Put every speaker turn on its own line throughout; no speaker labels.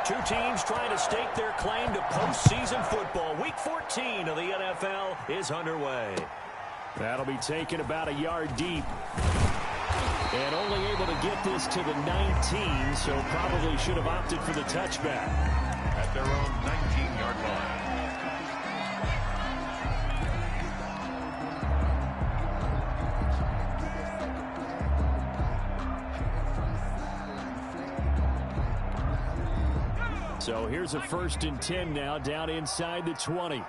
Two teams trying to stake their claim to postseason football. Week 14 of the NFL is underway.
That'll be taken about a yard deep. And only able to get this to the 19, so probably should have opted for the touchback.
At their own 19-yard line.
So here's a 1st and 10 now, down inside the 20.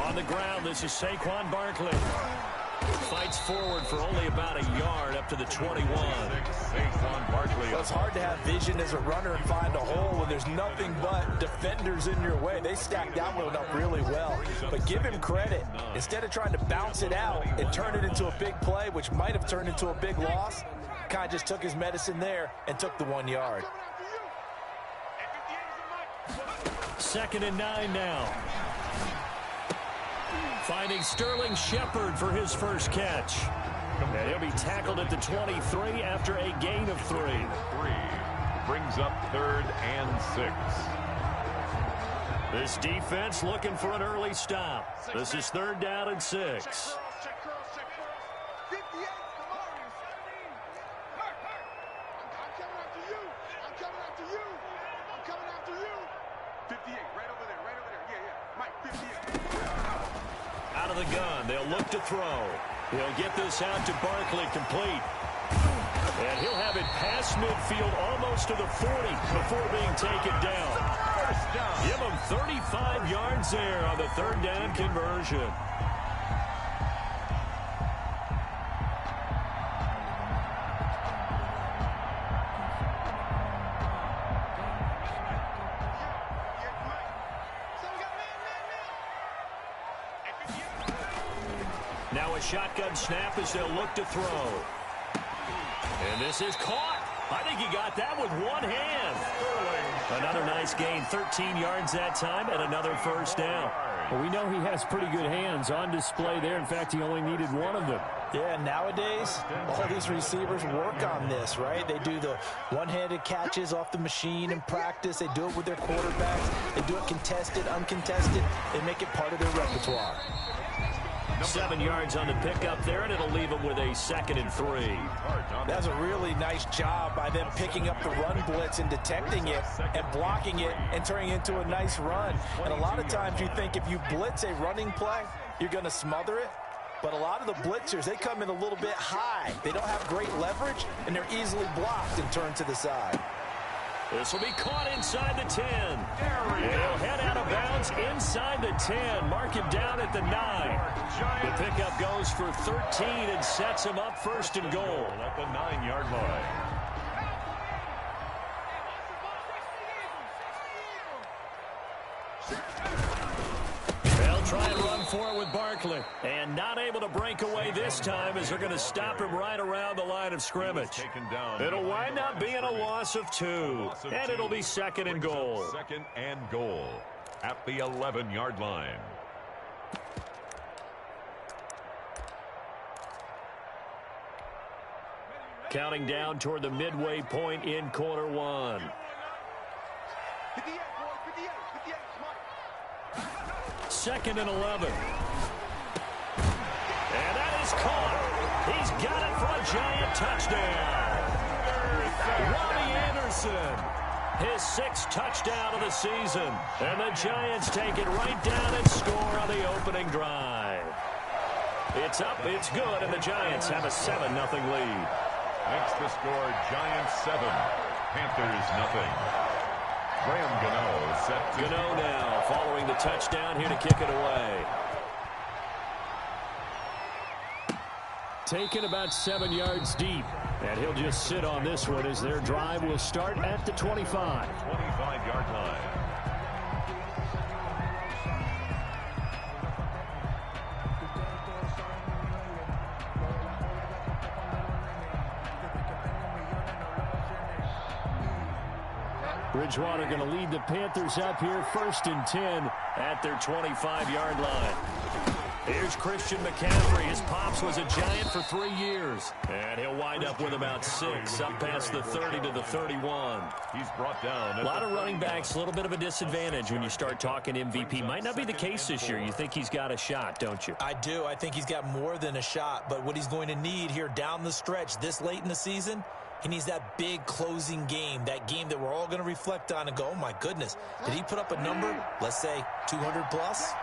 On the ground, this is Saquon Barkley. Fights forward for only about a yard up to the 21.
Saquon Barkley.
Well, it's hard to have vision as a runner and find a hole when there's nothing but defenders in your way. They stacked that one up really well. But give him credit. Instead of trying to bounce it out and turn it into a big play, which might have turned into a big loss, kind of just took his medicine there and took the 1 yard.
2nd and 9 now. Finding Sterling Shepard for his first catch. And he'll be tackled at the 23 after a gain of 3.
Brings up 3rd and 6.
This defense looking for an early stop. This is 3rd down and 6. Out of the gun, they'll look to throw. He'll get this out to Barkley, complete. And he'll have it past midfield almost to the 40 before being taken down.
First down.
Give him 35 yards there on the 3rd down conversion. Now a shotgun snap as they'll look to throw. And this is caught. I think he got that with one hand. Another nice gain, 13 yards that time, and another 1st down.
Well, we know he has pretty good hands on display there. In fact, he only needed one of them.
Yeah, nowadays, all these receivers work on this, right? They do the one-handed catches off the machine in practice. They do it with their quarterbacks. They do it contested, uncontested. They make it part of their repertoire.
7 yards on the pickup there, and it'll leave him with a 2nd and 3.
That's a really nice job by them picking up the run blitz and detecting it and blocking it and turning it into a nice run. And a lot of times you think if you blitz a running play, you're going to smother it. But a lot of the blitzers, they come in a little bit high. They don't have great leverage, and they're easily blocked and turned to the side.
This will be caught inside the 10. He'll head out of bounds inside the 10. Mark him down at the 9. The pickup goes for 13 and sets him up 1st and goal.
At the 9-yard line.
They'll try and run for it with Barkley. And not able to break away this time as they're going to stop him right around the line of scrimmage. It'll wind up being a loss of 2. And it'll be 2nd and goal.
2nd and goal at the 11-yard line.
Counting down toward the midway point in quarter 1. Second and 11. And that is caught. He's got it for a Giant touchdown. Robbie Anderson, his 6th touchdown of the season. And the Giants take it right down and score on the opening drive. It's up, it's good, and the Giants have a 7-0 lead.
Makes the score Giants 7, Panthers 0. Graham Gano set to...
Gano now following the touchdown here to kick it away.
Taken about 7 yards deep. And he'll just sit on this one as their drive will start at the 25.
25-yard line.
Bridgewater going to lead the Panthers up here, 1st and 10 at their 25-yard line. Here's Christian McCaffrey. His pops was a Giant for 3 years. And he'll wind up with about 6, up past the 30 to the 31.
He's brought down.
A lot of running backs, a little bit of a disadvantage when you start talking MVP. Might not be the case this year. You think he's got a shot, don't you?
I do. I think he's got more than a shot. But what he's going to need here down the stretch this late in the season, he needs that big closing game, that game that we're all going to reflect on and go, oh, my goodness, did he put up a number, let's say, 200 plus?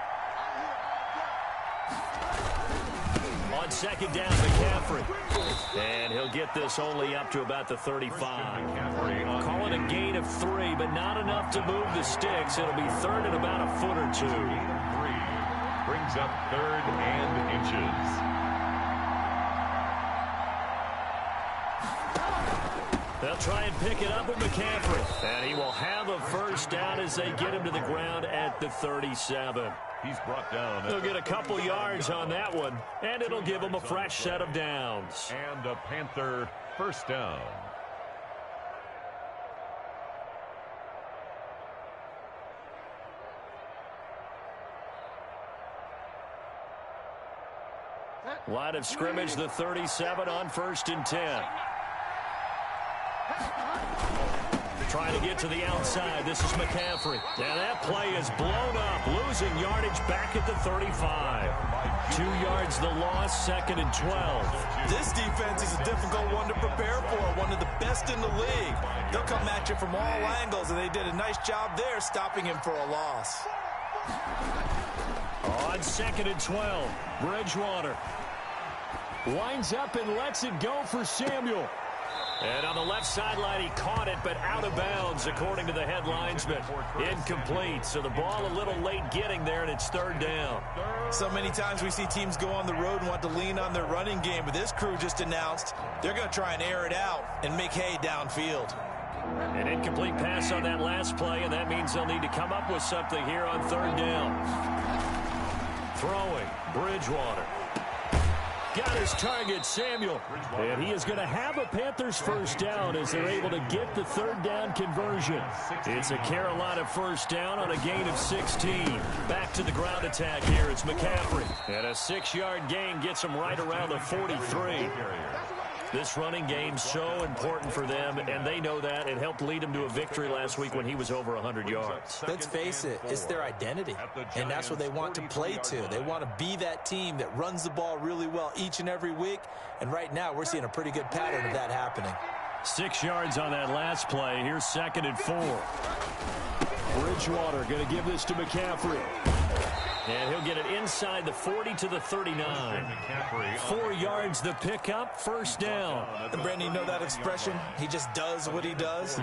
On second down, McCaffrey. And he'll get this only up to about the 35. Call it a gain of 3, but not enough to move the sticks. It'll be third and about a foot or 2.
Brings up 3rd and inches.
They'll try and pick it up with McCaffrey. And he will have a first down as they get him to the ground at the 37.
He's brought down.
They'll get a couple yards on that one, and it'll give them a fresh set of downs.
And a Panther first down.
Line of scrimmage, the 37 on 1st and 10. Trying to get to the outside. This is McCaffrey. Now that play is blown up, losing yardage back at the 35. 2 yards the loss, 2nd and 12.
This defense is a difficult one to prepare for, one of the best in the league. They'll come at you from all angles, and they did a nice job there stopping him for a loss.
On 2nd and 12, Bridgewater winds up and lets it go for Samuel. And on the left sideline, he caught it, but out of bounds, according to the head linesman. Incomplete, so the ball a little late getting there, and it's 3rd down.
So many times we see teams go on the road and want to lean on their running game, but this crew just announced they're going to try and air it out and make hay downfield.
An incomplete pass on that last play, and that means they'll need to come up with something here on 3rd down. Throwing, Bridgewater. Got his target, Samuel. And he is going to have a Panthers first down as they're able to get the 3rd down conversion. It's a Carolina first down on a gain of 16. Back to the ground attack here. It's McCaffrey. And a 6-yard gain gets him right around the 43. This running game so important for them, and they know that. It helped lead them to a victory last week when he was over 100 yards.
Let's face it, it's their identity, and that's what they want to play to. They want to be that team that runs the ball really well each and every week, and right now we're seeing a pretty good pattern of that happening.
6 yards on that last play. Here's 2nd and 4. Bridgewater going to give this to McCaffrey. And he'll get it inside the 40 to the 39. 4 yards the pickup, first down.
And Brandon, you know that expression? He just does what he does.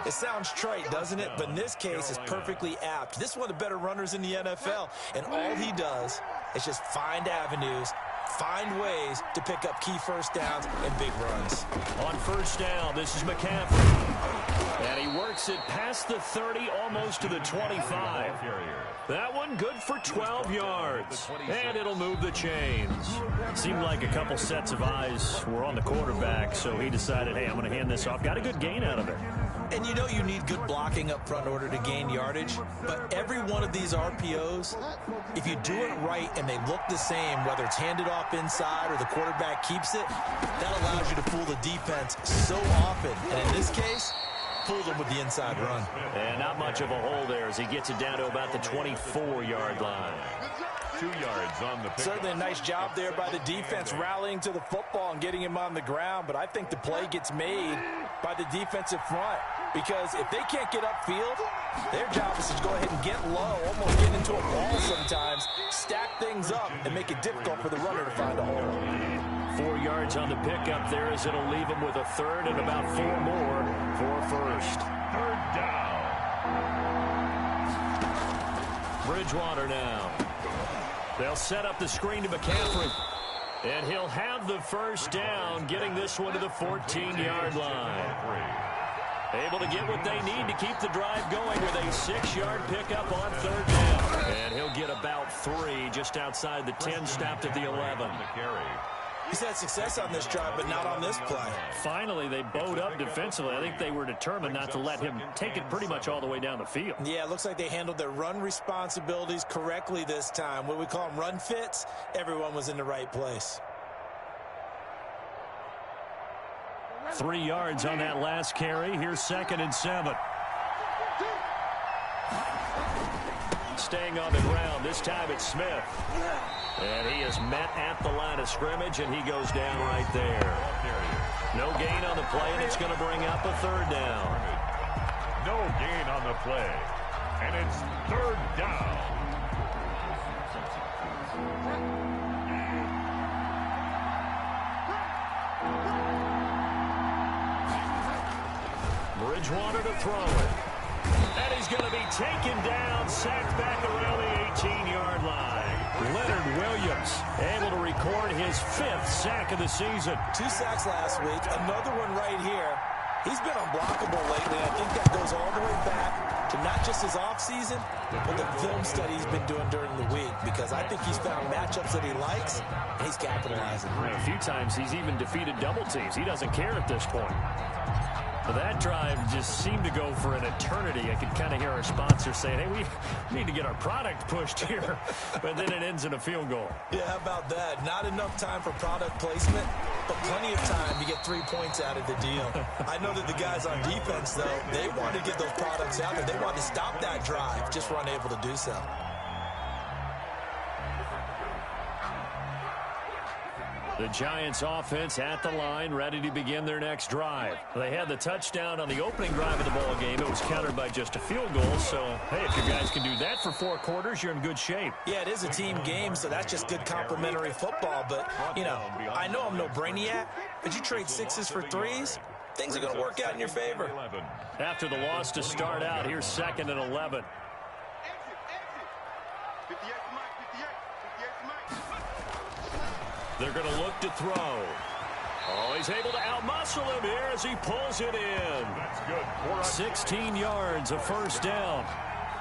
It sounds trite, doesn't it? But in this case, it's perfectly apt. This is one of the better runners in the NFL. And all he does is just find avenues, find ways to pick up key first downs and big runs.
On first down, this is McCaffrey. And he works it past the 30, almost to the 25. That one good for 12 yards. And it'll move the chains. Seemed like a couple sets of eyes were on the quarterback, so he decided, hey, I'm going to hand this off. Got a good gain out of it.
And you know you need good blocking up front in order to gain yardage. But every one of these RPOs, if you do it right and they look the same, whether it's handed off inside or the quarterback keeps it, that allows you to fool the defense so often. And in this case, fool them with the inside run.
And not much of a hole there as he gets it down to about the 24-yard line.
2 yards on the pick.
Certainly a nice job there by the defense rallying to the football and getting him on the ground, but I think the play gets made by the defensive front because if they can't get upfield, their job is to go ahead and get low, almost get into a ball sometimes, stack things up, and make it difficult for the runner to find a hole.
4 yards on the pickup there as it'll leave him with a third and about 4 more for first.
3rd down.
Bridgewater now. They'll set up the screen to McCaffrey. And he'll have the first down, getting this one to the 14-yard line. Able to get what they need to keep the drive going with a 6-yard pickup on 3rd down. And he'll get about 3 just outside the 10, stopped at the 11.
He's had success on this drive, but not on this play.
Finally, they bowed up defensively. I think they were determined not to let him take it pretty much all the way down the field.
Yeah, it looks like they handled their run responsibilities correctly this time. What we call them run fits, everyone was in the right place.
3 yards on that last carry. Here's 2nd and 7. Staying on the ground. This time it's Smith. And he is met at the line of scrimmage, and he goes down right there. No gain on the play, and it's going to bring up a 3rd down.
No gain on the play, and it's 3rd down.
Bridgewater to throw it. And he's going to be taken down, sacked back around the 18-yard line. Leonard Williams able to record his 5th sack of the season.
2 sacks last week, another one right here. He's been unblockable lately. I think that goes all the way back to not just his offseason, but the film study he's been doing during the week, because I think he's found matchups that he likes, and he's capitalizing.
A few times he's even defeated double teams. He doesn't care at this point. But that drive just seemed to go for an eternity. I could kind of hear our sponsor saying, hey, we need to get our product pushed here. But then it ends in a field goal.
Yeah, how about that? Not enough time for product placement, but plenty of time to get 3 points out of the deal. I know that the guys on defense, though, they want to get those products out there. They want to stop that drive, just were unable to do so.
The Giants offense at the line, ready to begin their next drive. They had the touchdown on the opening drive of the ball game. It was countered by just a field goal. So, hey, if you guys can do that for 4 quarters, you're in good shape.
Yeah, it is a team game, so that's just good complimentary football. But, you know, I know I'm no brainiac, but you trade 6s for 3s, things are going to work out in your favor.
After the loss to start out, here's 2nd and 11. They're going to look to throw. Oh, he's able to outmuscle him here as he pulls it in.
That's good.
16 yards, a 1st down.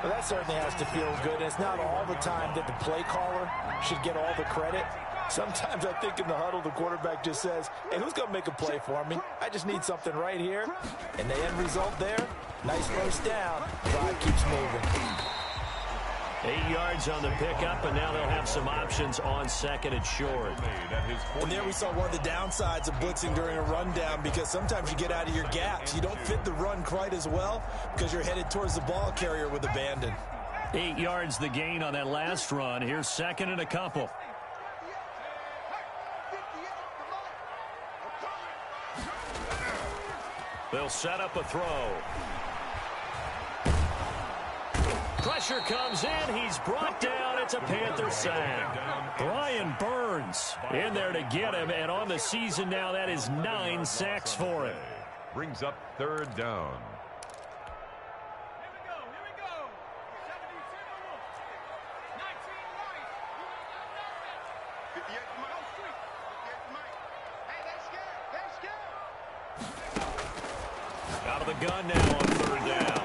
Well, that certainly has to feel good. And it's not all the time that the play caller should get all the credit. Sometimes I think in the huddle, the quarterback just says, hey, who's going to make a play for me? I just need something right here. And the end result there, nice 1st down. Drive keeps moving.
8 yards on the pickup, and now they'll have some options on 2nd and short.
And there we saw one of the downsides of blitzing during a rundown, because sometimes you get out of your gaps. You don't fit the run quite as well because you're headed towards the ball carrier with abandon.
8 yards the gain on that last run. Here's 2nd and a couple. They'll set up a throw. Pressure comes in. He's brought down. It's a Panther sack. Brian Burns in there to get him. And on the season now, that is 9 sacks for him.
Brings up 3rd down.
Out of the gun now on 3rd down.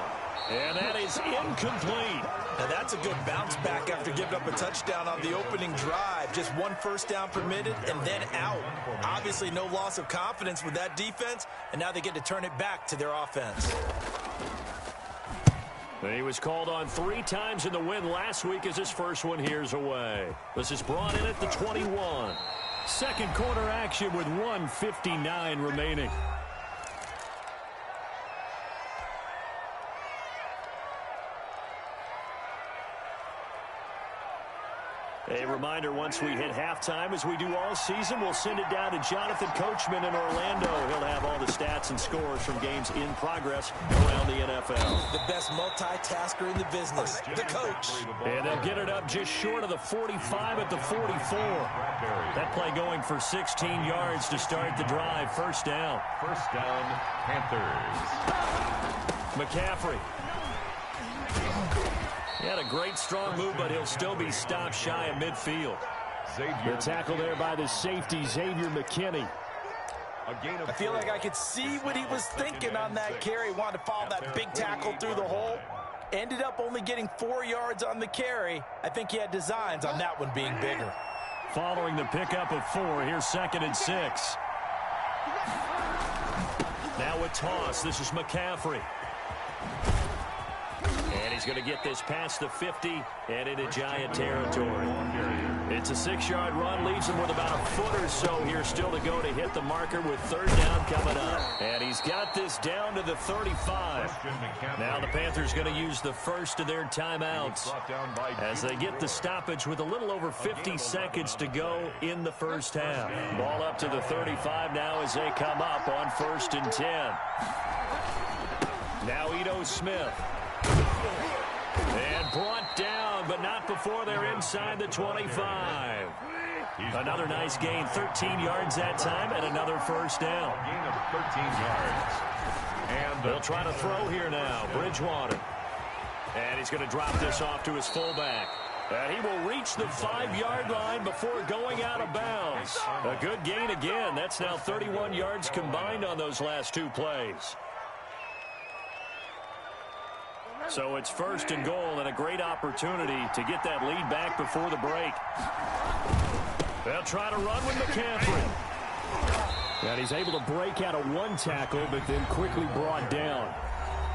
And that is incomplete.
Now that's a good bounce back after giving up a touchdown on the opening drive. Just 1 1st down permitted and then out. Obviously no loss of confidence with that defense, and now they get to turn it back to their offense.
He was called on 3 times in the win last week as his first one here's away. This is brought in at the 21. 2nd quarter action with 1:59 remaining. A reminder, once we hit halftime, as we do all season, we'll send it down to Jonathan Coachman in Orlando. He'll have all the stats and scores from games in progress around the NFL.
The best multitasker in the business, the coach.
And they'll get it up just short of the 45 at the 44. That play going for 16 yards to start the drive. 1st down.
1st down, Panthers.
McCaffrey. He had a great strong move, but he'll still be stopped shy of midfield. The tackle there by the safety, Xavier McKinney.
I feel like I could see what he was thinking on that carry. Wanted to follow that big tackle through the hole. Ended up only getting 4 yards on the carry. I think he had designs on that one being bigger.
following the pickup of 4. Here's 2nd and 6. Now a toss. This is McCaffrey. And he's going to get this past the 50 and into Giant territory. It's a 6-yard run, leaves him with about a foot or so here still to go to hit the marker with 3rd down coming up. And he's got this down to the 35. Now the Panthers going to use the first of their timeouts as they get the stoppage with a little over 50 seconds to go in the first half. Ball up to the 35 now as they come up on 1st and 10. Now Ito Smith. And brought down, but not before they're inside the 25. Another nice gain, 13 yards that time, and another 1st down.
Gain of 13 yards. And
they'll try to throw here now, Bridgewater. And he's going to drop this off to his fullback. And he will reach the 5-yard line before going out of bounds. A good gain again. That's now 31 yards combined on those last 2 plays. So it's 1st and goal and a great opportunity to get that lead back before the break. They'll try to run with McCaffrey. And he's able to break out of 1 tackle, but then quickly brought down.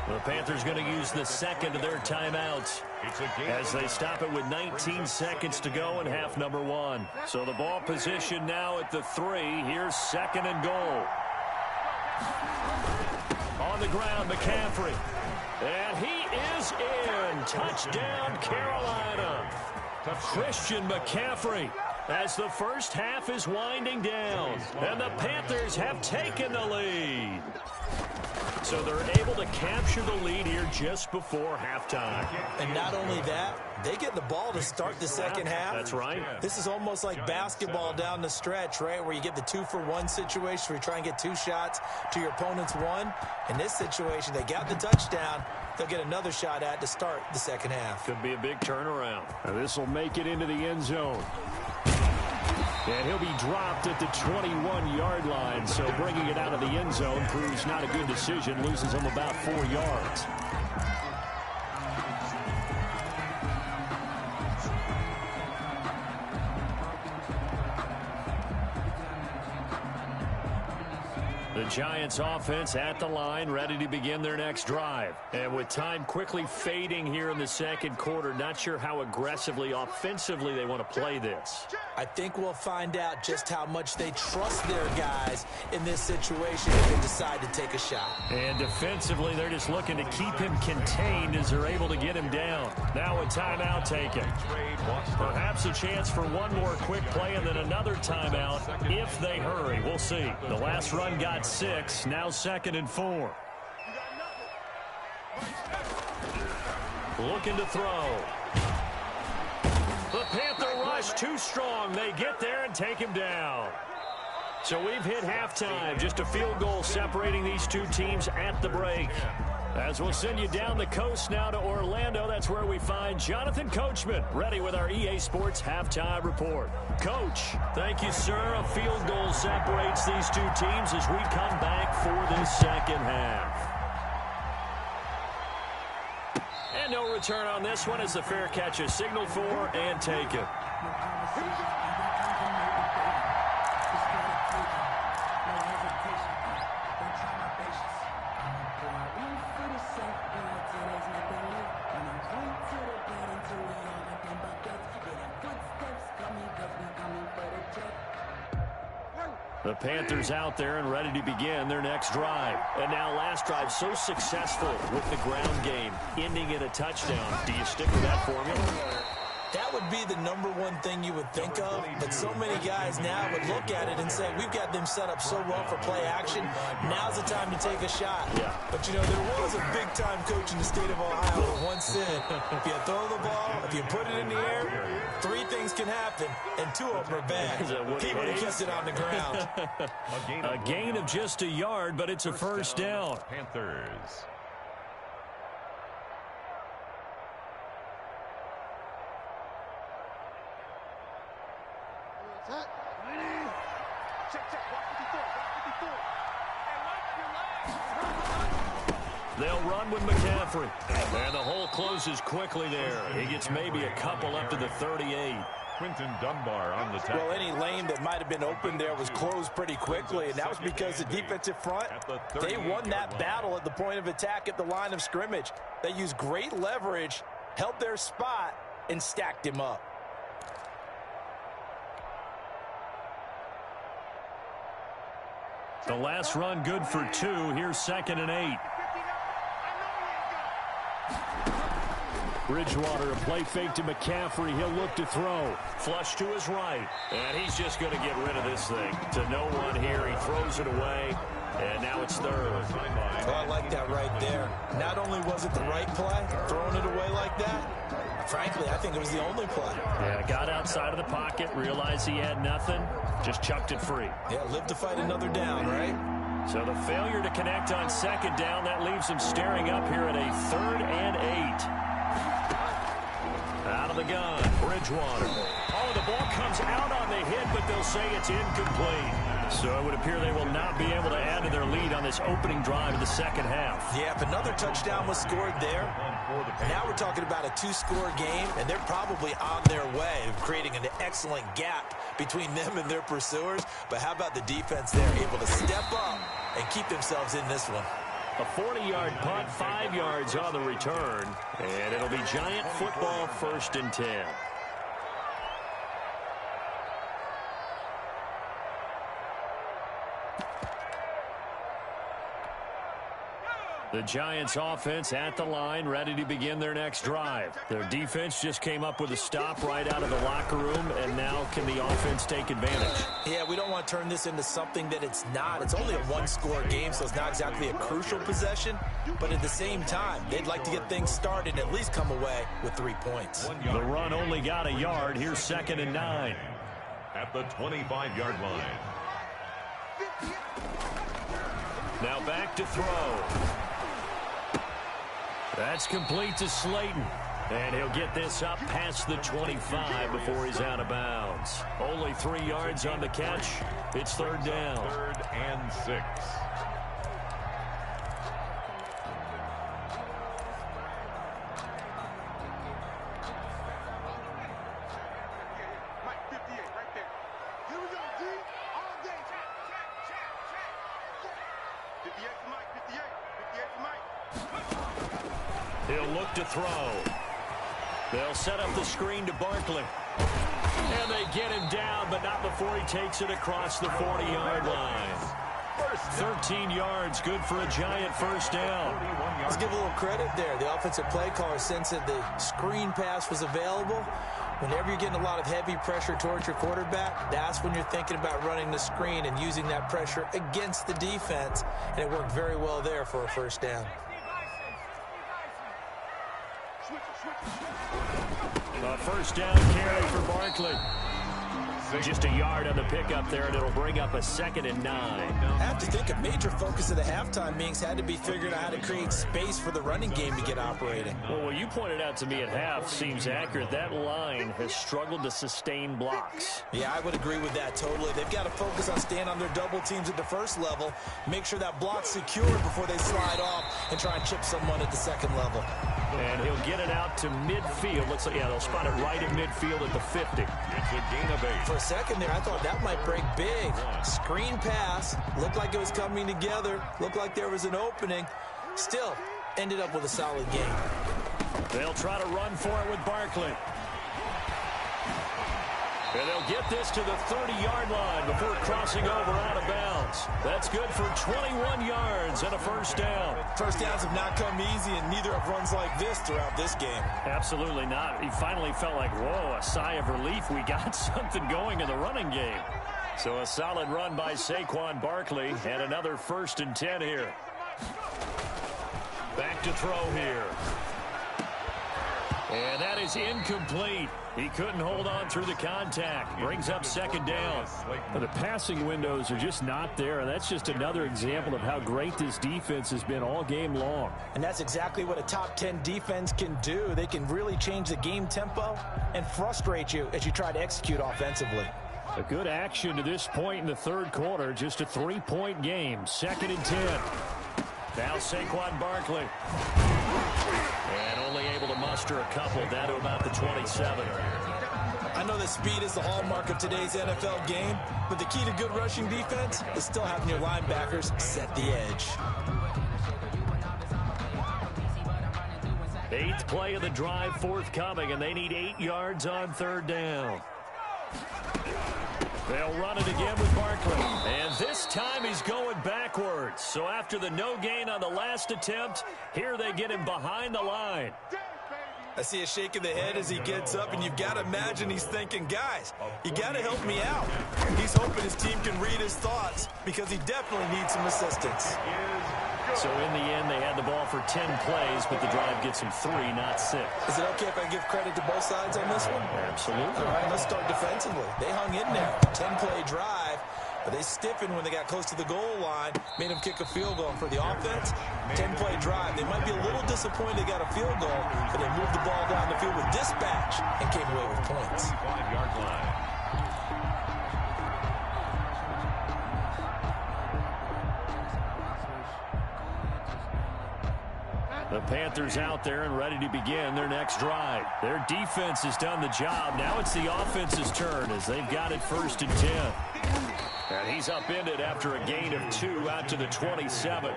The Panthers going to use the 2nd of their timeouts as they stop it with 19 seconds to go in half number 1. So the ball position now at the 3. Here's 2nd and goal. On the ground, McCaffrey. And he is in. Touchdown, Carolina. Christian McCaffrey as the first half is winding down. And the Panthers have taken the lead. So they're able to capture the lead here just before halftime.
And not only that, they get the ball to start the second half.
That's right.
This is almost like basketball down the stretch, right, where you get the 2-for-1 situation where you try and get 2 shots to your opponent's 1. In this situation, they got the touchdown. They'll get another shot at to start the second half.
Could be a big turnaround. This will make it into the end zone. And he'll be dropped at the 21-yard line, so bringing it out of the end zone proves not a good decision, loses him about 4 yards. The Giants offense at the line, ready to begin their next drive. And with time quickly fading here in the second quarter, not sure how aggressively, offensively they want to play this.
I think we'll find out just how much they trust their guys in this situation if they decide to take a shot.
And defensively, they're just looking to keep him contained as they're able to get him down. Now a timeout taken. Perhaps a chance for one more quick play and then another timeout if they hurry. We'll see. The last run got 6, now 2nd and 4. Looking to throw. The Panther rush too strong. They get there and take him down. So we've hit halftime. Just a field goal separating these 2 teams at the break. As we'll send you down the coast now to Orlando, that's where we find Jonathan Coachman, ready with our EA Sports Halftime Report. Coach, thank you, sir. A field goal separates these 2 teams as we come back for the second half. And no return on this one as the fair catch is signaled for and taken. The Panthers out there and ready to begin their next drive. And now last drive so successful with the ground game, ending in a touchdown. Do you stick with that formula?
That would be the #1 thing you would think of, but so many guys now would look at it and say, we've got them set up so well for play action, now's the time to take a shot.
Yeah.
But, you know, there was a big-time coach in the state of Ohio who once said, if you throw the ball, if you put it in the air, 3 things can happen, and 2 of them are bad. He would have kept it on the ground.
A gain of just a yard, but it's a first down.
Panthers.
They'll run with McCaffrey. And the hole closes quickly there. He gets maybe a couple up to the 38.
Quinton Dunbar on the tackle.
Well, any lane that might have been open there was closed pretty quickly, and that was because the defensive front, they won that battle at the point of attack at the line of scrimmage. They used great leverage, held their spot, and stacked him up.
The last run good for 2. Here's 2nd and 8. Bridgewater, a play fake to McCaffrey. He'll look to throw.
Flush to his right. And he's just going to get rid of this thing. To no one here. He throws it away. And now it's 3rd.
Oh, I like that right there. Not only was it the right play, throwing it away like that, frankly, I think it was the only play.
Yeah, got outside of the pocket, realized he had nothing, just chucked it free.
Yeah, live to fight another down, right?
So the failure to connect on 2nd down, that leaves him staring up here at a 3rd and 8. Out of the gun, Bridgewater. Oh, the ball comes out on the hit, but they'll say it's incomplete. So it would appear they will not be able to add to their lead on this opening drive of the second half.
Yeah, if another touchdown was scored there, now we're talking about a 2-score game, and they're probably on their way of creating an excellent gap between them and their pursuers. But how about the defense there, able to step up and keep themselves in this one?
A 40-yard punt, 5 yards on the return, and it'll be Giant football, 1st and 10. The Giants offense at the line, ready to begin their next drive. Their defense just came up with a stop right out of the locker room, and now can the offense take advantage?
Yeah, we don't want to turn this into something that it's not. It's only a 1-score game, so it's not exactly a crucial possession. But at the same time, they'd like to get things started and at least come away with 3 points.
The run only got a yard. Here's 2nd and 9.
At the 25-yard line.
Now back to throw. That's complete to Slayton. And he'll get this up past the 25 before he's out of bounds. Only 3 yards on the catch. It's 3rd down.
3rd and 6.
He'll look to throw. They'll set up the screen to Barkley. And they get him down, but not before he takes it across the 40-yard line. 13 yards, good for a Giant 1st down.
Let's give a little credit there. The offensive play caller sensed that the screen pass was available. Whenever you're getting a lot of heavy pressure towards your quarterback, that's when you're thinking about running the screen and using that pressure against the defense. And it worked very well there for a 1st down.
A 1st down carry for Barkley. Just a yard on the pickup there, and it'll bring up a 2nd and 9.
I have to think a major focus of the halftime meetings had to be figuring out how to create space for the running game to get operating.
Well, what you pointed out to me at half seems accurate. That line has struggled to sustain blocks.
Yeah, I would agree with that totally. They've got to focus on staying on their double teams at the 1st level, make sure that block's secured before they slide off and try and chip someone at the 2nd level.
And he'll get it out to midfield. Looks like, yeah, they'll spot it right at midfield at the 50.
It's a gain of 8.
For a second there, I thought that might break big. Screen pass. Looked like it was coming together. Looked like there was an opening. Still, ended up with a solid game.
They'll try to run for it with Barkley. And they'll get this to the 30-yard line before crossing over out of bounds. That's good for 21 yards and a 1st down.
1st downs have not come easy, and neither have runs like this throughout this game.
Absolutely not. He finally felt like, whoa, a sigh of relief. We got something going in the running game. So a solid run by Saquon Barkley, and another 1st and 10 here. Back to throw here. And that is incomplete. He couldn't hold on through the contact. Brings up 2nd down. The passing windows are just not there, and that's just another example of how great this defense has been all game long.
And that's exactly what a top 10 defense can do. They can really change the game tempo and frustrate you as you try to execute offensively.
A good action to this point in the 3rd quarter. Just a 3-point game. 2nd and 10. Now Saquon Barkley. And only able to muster a couple down to about the 27.
I know that speed is the hallmark of today's NFL game, but the key to good rushing defense is still having your linebackers set the edge.
8th play of the drive forthcoming, and they need 8 yards on 3rd down. They'll run it again with Barkley. And this time he's going backwards. So after the no gain on the last attempt, here they get him behind the line.
I see a shake of the head as he gets up, and you've got to imagine he's thinking, guys, you got to help me out. He's hoping his team can read his thoughts because he definitely needs some assistance.
So in the end, they had the ball for 10 plays, but the drive gets them 3, not 6.
Is it okay if I give credit to both sides on this one?
Absolutely.
All right, let's start defensively. They hung in there. 10-play drive, but they stiffened when they got close to the goal line, made them kick a field goal. For the offense, 10-play drive. They might be a little disappointed they got a field goal, but they moved the ball down the field with dispatch and came away with points.
5-yard line.
The Panthers out there and ready to begin their next drive. Their defense has done the job. Now it's the offense's turn as they've got it 1st and 10. And he's upended after a gain of 2 out to the 27.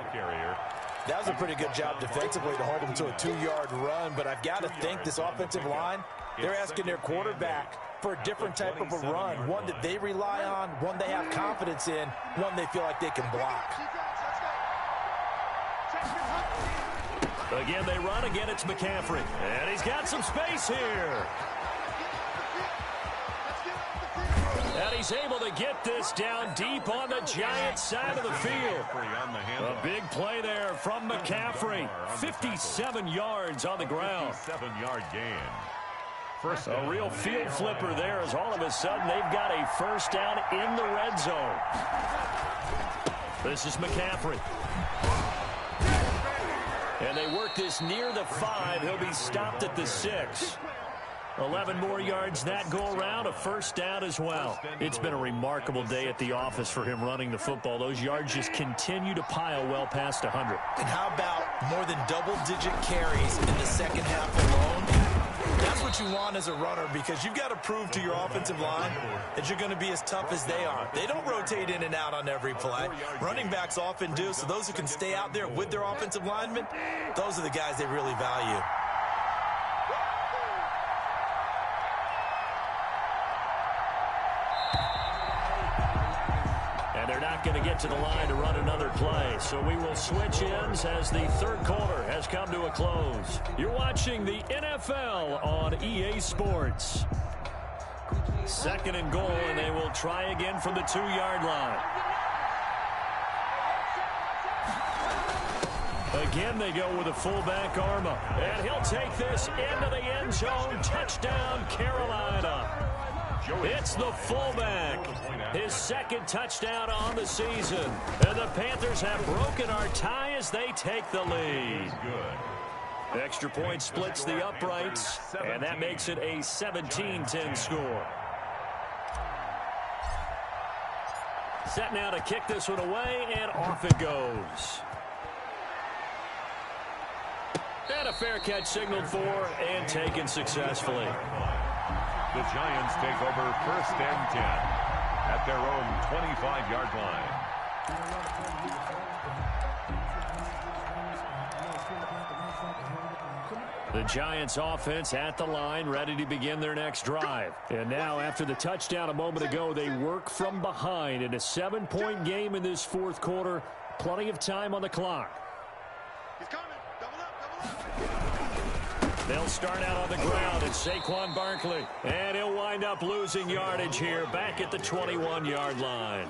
That was a pretty good job defensively to hold him to a 2-yard run, but I've got to think this offensive line, they're asking their quarterback for a different type of a run, one that they rely on, one they have confidence in, one they feel like they can block.
Again, they run. Again, it's McCaffrey. And he's got some space here. And he's able to get this down deep on the Giants side of the field. A big play there from McCaffrey. 57 yards on the ground.
7-yard gain.
A real field flipper there as all of a sudden they've got a 1st down in the red zone. This is McCaffrey. And they work this near the 5. He'll be stopped at the 6. 11 more yards that go around, a 1st down as well. It's been a remarkable day at the office for him running the football. Those yards just continue to pile well past 100.
And how about more than double-digit carries in the second half alone? That's what you want as a runner because you've got to prove to your offensive line that you're going to be as tough as they are. They don't rotate in and out on every play. Running backs often do, so those who can stay out there with their offensive linemen, those are the guys they really value.
And they're not going to get to the line to run another play. So we will switch ends as the 3rd quarter has come to a close. You're watching the NFL on EA Sports. 2nd and goal, and they will try again from the 2-yard line. Again, they go with a fullback Arma. And he'll take this into the end zone. Touchdown, Carolina. It's the fullback. His 2nd touchdown on the season. And the Panthers have broken our tie as they take the lead. Extra point splits the uprights, and that makes it a 17-10 score. Set now to kick this one away, and off it goes. And a fair catch signaled for and taken successfully.
The Giants take over 1st and 10 at their own 25-yard line.
The Giants offense at the line, ready to begin their next drive. And now, after the touchdown a moment ago, they work from behind in a 7-point game in this 4th quarter. Plenty of time on the clock. They'll start out on the ground. It's Saquon Barkley. And he'll wind up losing yardage here back at the 21-yard line.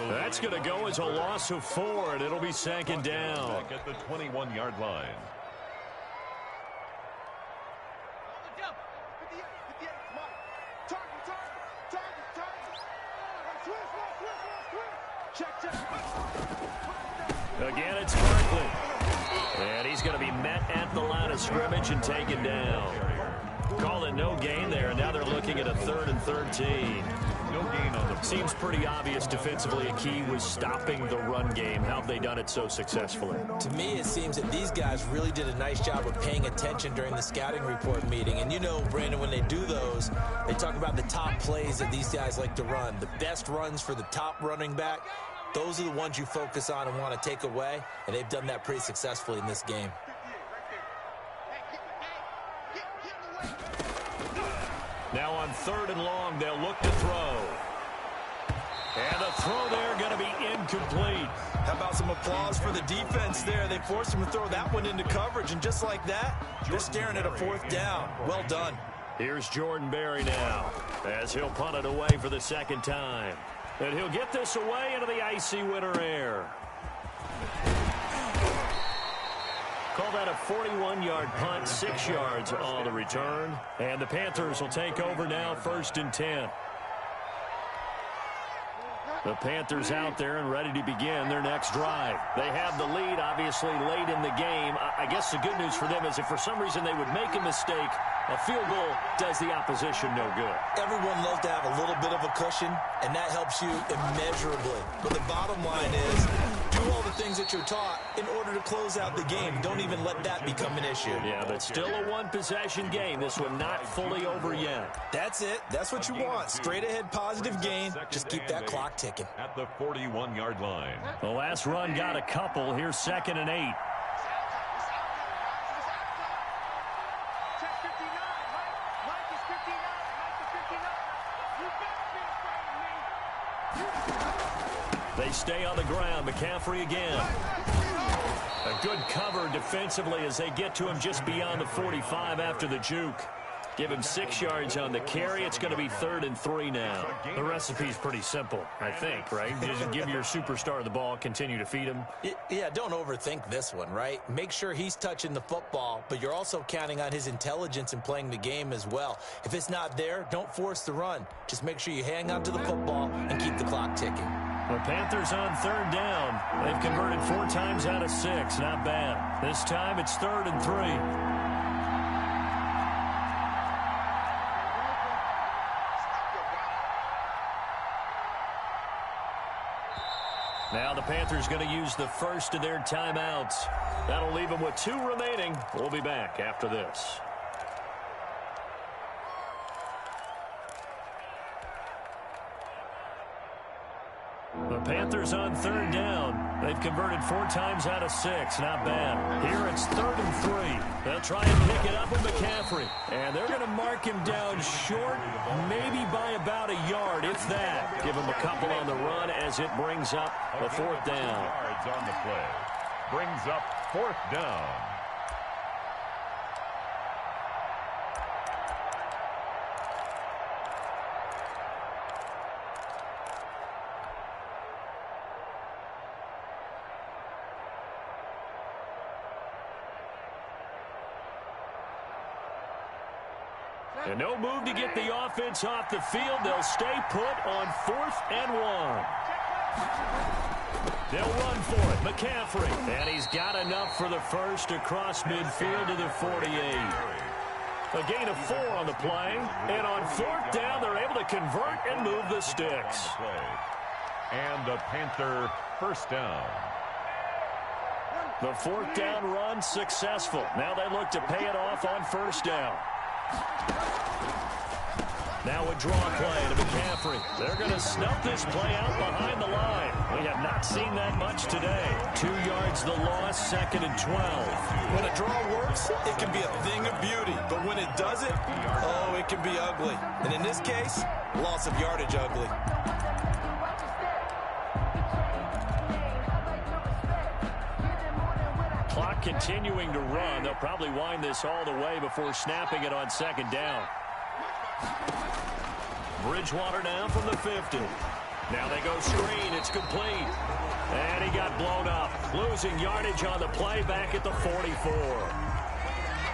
That's going to go as a loss of 4, and it'll be 2nd down.
Back at the 21-yard line.
Again, it's Barkley. And he's going to be met at the line of scrimmage and taken down. Call it no gain there, and now they're looking at a 3rd and 13.
No gain on the.
Seems pretty obvious defensively a key was stopping the run game. How have they done it so successfully?
To me, it seems that these guys really did a nice job of paying attention during the scouting report meeting. And you know, Brandon, when they do those, they talk about the top plays that these guys like to run. The best runs for the top running back, those are the ones you focus on and want to take away. And they've done that pretty successfully in this game.
Now on 3rd and long, they'll look to throw. And the throw there going to be incomplete.
How about some applause for the defense there? They forced him to throw that one into coverage, and just like that, they're staring at a 4th down. Well done.
Here's Jordan Berry now, as he'll punt it away for the 2nd time. And he'll get this away into the icy winter air. Call that a 41-yard punt, 6 yards on the return. And the Panthers will take over now, 1st and 10. The Panthers out there and ready to begin their next drive. They have the lead, obviously, late in the game. I guess the good news for them is if for some reason they would make a mistake, a field goal does the opposition no good.
Everyone loves to have a little bit of a cushion, and that helps you immeasurably. But the bottom line is, do all the things that you're taught in order to close out the game. Don't even let that become an issue.
Yeah, but still a one-possession game. This one not fully over yet.
That's it. That's what you want. Straight ahead, positive gain. Just keep that clock ticking.
At the 41-yard line.
The last run got a couple. Here's 2nd and 8. They stay on the ground. McCaffrey again. A good cover defensively as they get to him just beyond the 45 after the juke. Give him 6 yards on the carry. It's going to be 3rd and 3 now. The recipe's pretty simple, I think, right? Just give your superstar the ball, continue to feed him.
Yeah, don't overthink this one, right? Make sure he's touching the football, but you're also counting on his intelligence in playing the game as well. If it's not there, don't force the run. Just make sure you hang on to the football and keep the clock ticking.
The Panthers on 3rd down. They've converted 4 times out of 6. Not bad. This time it's 3rd and 3. Now the Panthers going to use the first of their timeouts. That'll leave them with 2 remaining. We'll be back after this. The Panthers on 3rd down. They've converted 4 times out of 6. Not bad. Here it's 3rd and 3. They'll try and pick it up with McCaffrey. And they're going to mark him down short, maybe by about a yard, if that. Give him a couple on the run as it brings up the 4th down.
Yards on the play. Brings up 4th down.
And no move to get the offense off the field. They'll stay put on 4th and 1. They'll run for it. McCaffrey. And he's got enough for the first across midfield to the 48. A gain of 4 on the play. And on 4th down, they're able to convert and move the sticks.
And a Panther 1st down.
The 4th down run successful. Now they look to pay it off on 1st down. Now a draw play to McCaffrey. They're going to snuff this play out behind the line. We have not seen that much today. 2 yards the loss, 2nd and 12.
When a draw works, it can be a thing of beauty. But when it doesn't, oh, it can be ugly. And in this case, loss of yardage ugly.
Clock continuing to run. They'll probably wind this all the way before snapping it on 2nd down. Bridgewater down from the 50. Now they go screen. It's complete. And he got blown up. Losing yardage on the play back at the 44.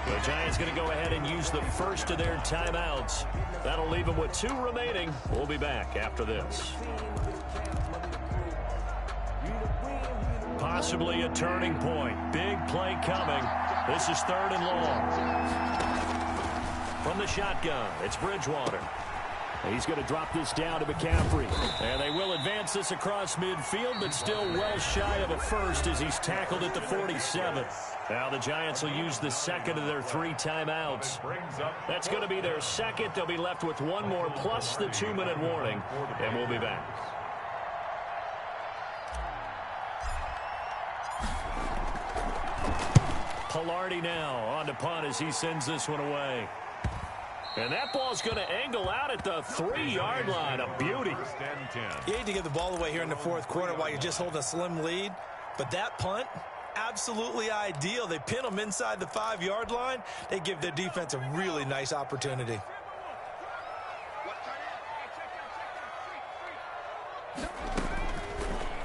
The Giants going to go ahead and use the first of their timeouts. That'll leave them with 2 remaining. We'll be back after this. Possibly a turning point. Big play coming. This is 3rd and long. From the shotgun, it's Bridgewater. He's going to drop this down to McCaffrey. And they will advance this across midfield, but still well shy of a first as he's tackled at the 47. Now the Giants will use the second of their 3 timeouts. That's going to be their second. They'll be left with one more plus the 2-minute warning, and we'll be back. Pilardi now on to punt as he sends this one away. And that ball's going to angle out at the 3-yard line. A beauty.
You hate to give the ball away here in the fourth quarter while you're just holding a slim lead. But that punt, absolutely ideal. They pin them inside the 5-yard line. They give their defense a really nice opportunity.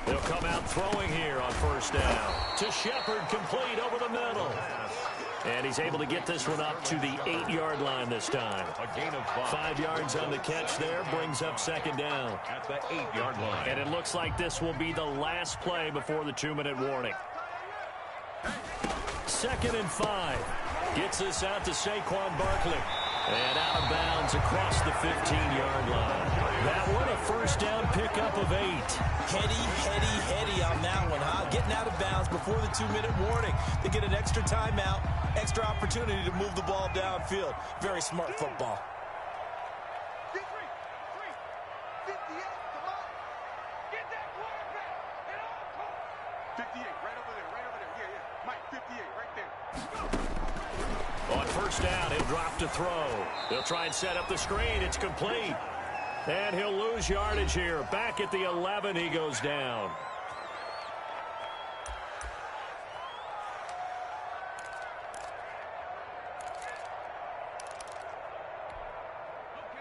They'll come out throwing here on first down. To Shepard, complete over the middle. And he's able to get this one up to the 8-yard line this time.
A gain of
5 yards on the catch there, brings up second down.
At the 8-yard line.
And it looks like this will be the last play before the 2-minute warning. 2nd and 5. Gets this out to Saquon Barkley. And out of bounds across the 15-yard line. That one a first down pickup of 8.
Heady on that one, huh? Getting out of bounds before the 2-minute warning. They get an extra timeout, extra opportunity to move the ball downfield. Very smart football.
58, right over there. Yeah. Mike, 58, right there.
On first down, he'll drop to throw. They'll try and set up the screen. It's complete. And he'll lose yardage here. Back at the 11, he goes down.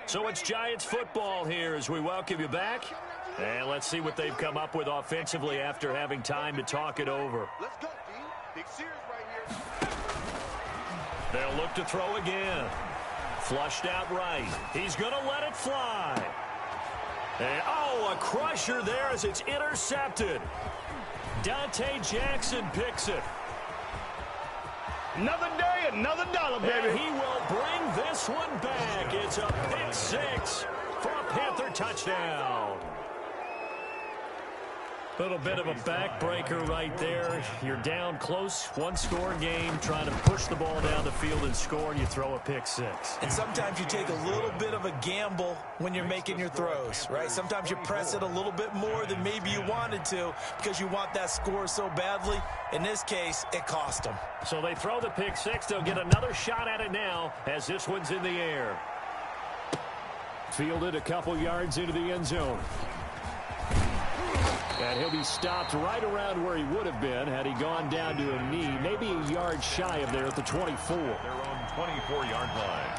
So it's Giants football here as we welcome you back. And let's see what they've come up with offensively after having time to talk it over.
Let's go, D. Big Sears right here.
They'll look to throw again. Flushed out right. He's going to let it fly. And, oh, a crusher there as it's intercepted. Dante Jackson picks it.
Another day, another dollar, baby.
And he will bring this one back. It's a pick 6 for a Panther touchdown. Little bit of a backbreaker right there. You're down close, one-score game, trying to push the ball down the field and score, and you throw a pick 6.
And sometimes you take a little bit of a gamble when you're making your throws, right? Sometimes you press it a little bit more than maybe you wanted to because you want that score so badly. In this case, it cost them.
So they throw the pick 6. They'll get another shot at it now as this one's in the air. Fielded a couple yards into the end zone. And he'll be stopped right around where he would have been had he gone down to a knee, maybe a yard shy of there at the 24.
Their own 24-yard line.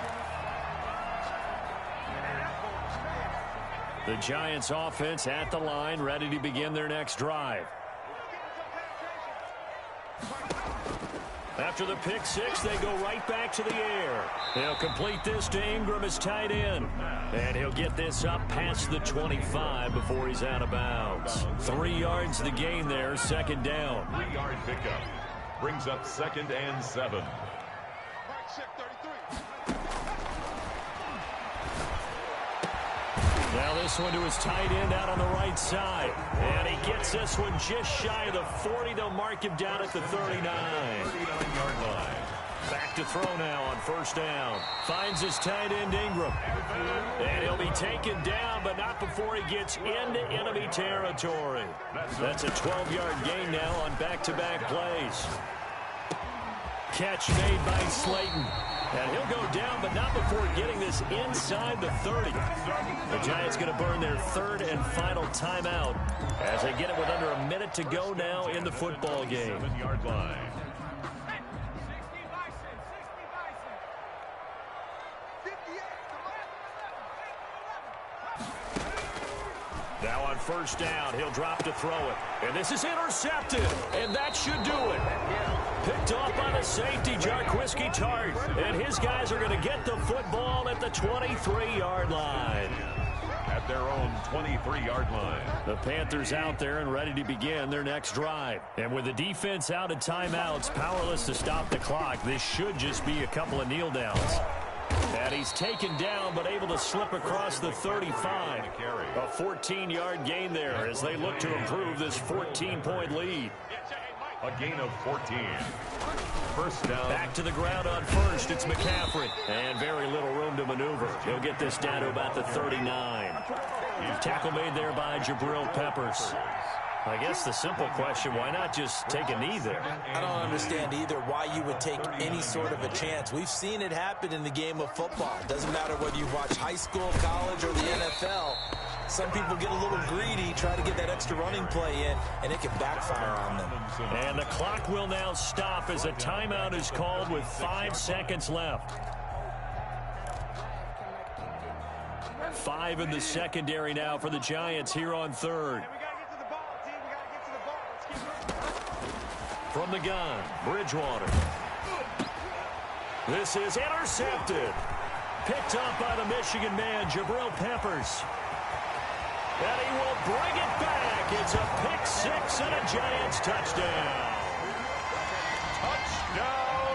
The Giants offense at the line, ready to begin their next drive. After the pick 6, they go right back to the air. They'll complete this to Ingram as tight end. And he'll get this up past the 25 before he's out of bounds. 3 yards the gain there, second down.
3-yard pickup. Brings up 2nd and 7.
Now this one to his tight end out on the right side. And he gets this one just shy of the 40. They'll mark him down at the 39.
39-yard line.
Back to throw now on first down. Finds his tight end Ingram. And he'll be taken down, but not before he gets into enemy territory. That's a 12-yard gain now on back-to-back plays. Catch made by Slayton. And he'll go down, but not before getting this inside the 30. The Giants going to burn their third and final timeout as they get it with under a minute to go now in the football game.
7-yard line.
Now on first down, he'll drop to throw it. And this is intercepted, and that should do it. Picked off by the safety, Jarquiski Tart. And his guys are going to get the football at the 23-yard line.
At their own 23-yard line.
The Panthers out there and ready to begin their next drive. And with the defense out of timeouts, powerless to stop the clock, this should just be a couple of kneel downs. And he's taken down, but able to slip across the 35. A 14-yard gain there as they look to improve this 14-point lead.
A gain of 14. First down.
Back to the ground on first. It's McCaffrey. And very little room to maneuver. He'll get this down to about the 39. Tackle made there by Jabril Peppers. I guess the simple question, why not just take a knee there?
I don't understand either why you would take any sort of a chance. We've seen it happen in the game of football. It doesn't matter whether you watch high school, college, or the NFL. Some people get a little greedy, try to get that extra running play in, and it can backfire on them.
And the clock will now stop as a timeout is called with 5 seconds left. 5 in the secondary now for the Giants here on third. From the gun, Bridgewater. This is intercepted. Picked up by the Michigan man, Jabril Peppers. And he will bring it back. It's a pick six and a Giants touchdown.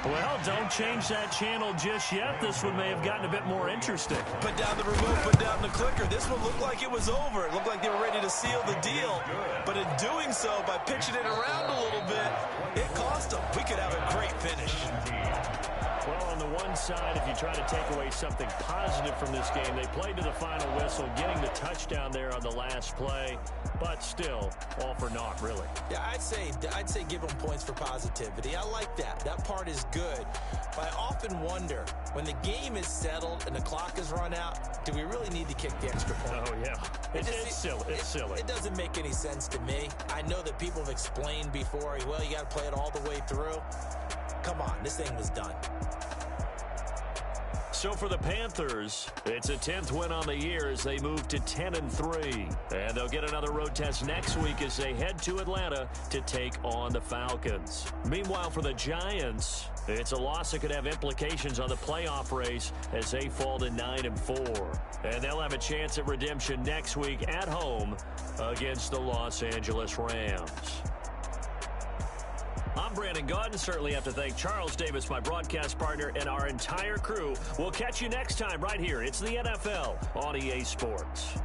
Well, don't change that channel just yet. This one may have gotten a bit more interesting.
Put down the remote, put down the clicker. This one looked like it was over. It looked like they were ready to seal the deal. But in doing so, by pitching it around a little bit, it cost them. We could have a great finish.
Well, on the one side, if you try to take away something positive from this game, they played to the final whistle, getting the touchdown there on the last play, but still, all for naught, really.
Yeah, I'd say give them points for positivity. I like that. That part is good. But I often wonder, when the game is settled and the clock is run out, do we really need to kick the extra point?
Oh, yeah. It's silly. It's silly.
It doesn't make any sense to me. I know that people have explained before, well, you got to play it all the way through. Come on, this thing was done.
So for the Panthers, it's a 10th win on the year as they move to 10-3. And they'll get another road test next week as they head to Atlanta to take on the Falcons. Meanwhile, for the Giants, it's a loss that could have implications on the playoff race as they fall to 9-4. And they'll have a chance at redemption next week at home against the Los Angeles Rams. I'm Brandon Gaudin. Certainly have to thank Charles Davis, my broadcast partner, and our entire crew. We'll catch you next time right here. It's the NFL on EA Sports.